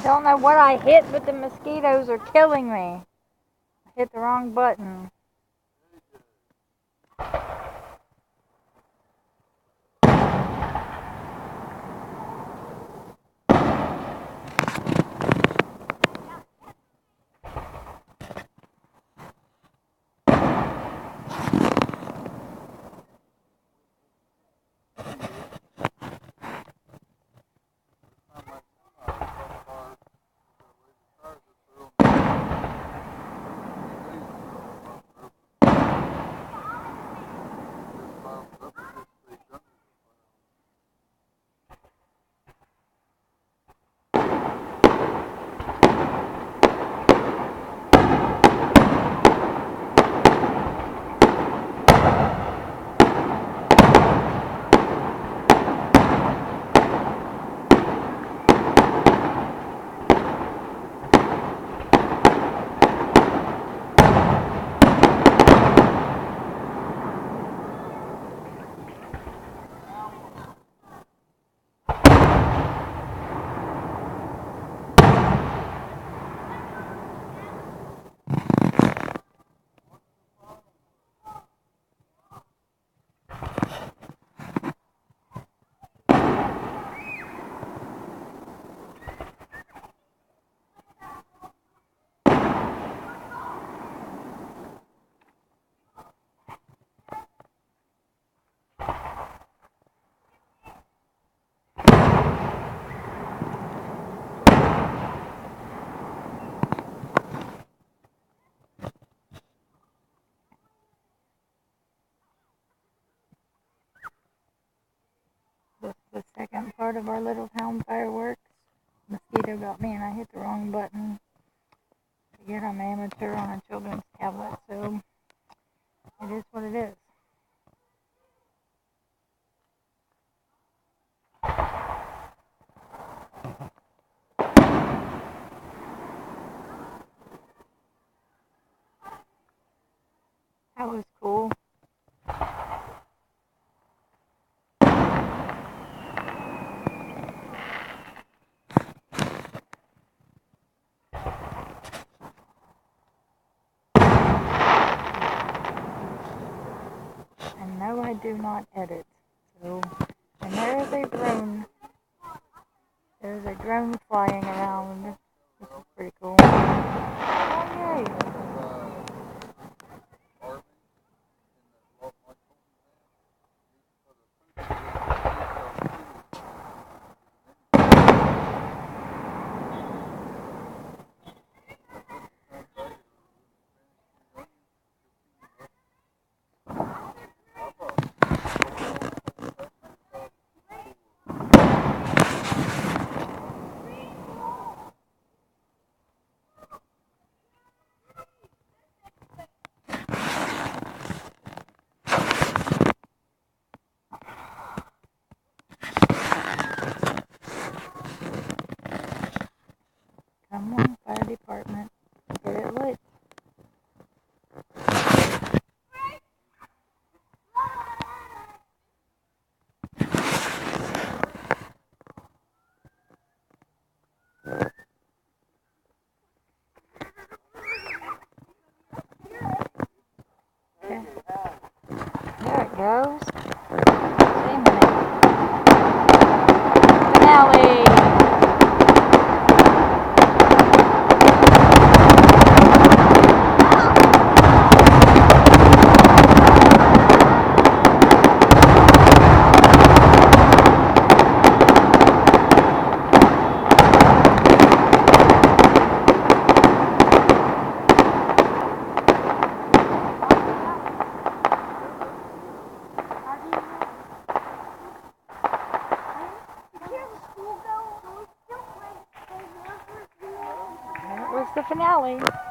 Don't know what I hit, but the mosquitoes are killing me. I hit the wrong button. This is the second part of our Little Town fireworks. Mosquito got me and I hit the wrong button. Again, I'm amateur on a children's tablet, so it is what it is. That was cool. And no, I do not edit. So, and there is a drone. There's a drone flying around. This is pretty cool. Oh, yay. Come on, fire department. Get it lit. Okay. There it goes. Wait a minute. Finale. That was the finale.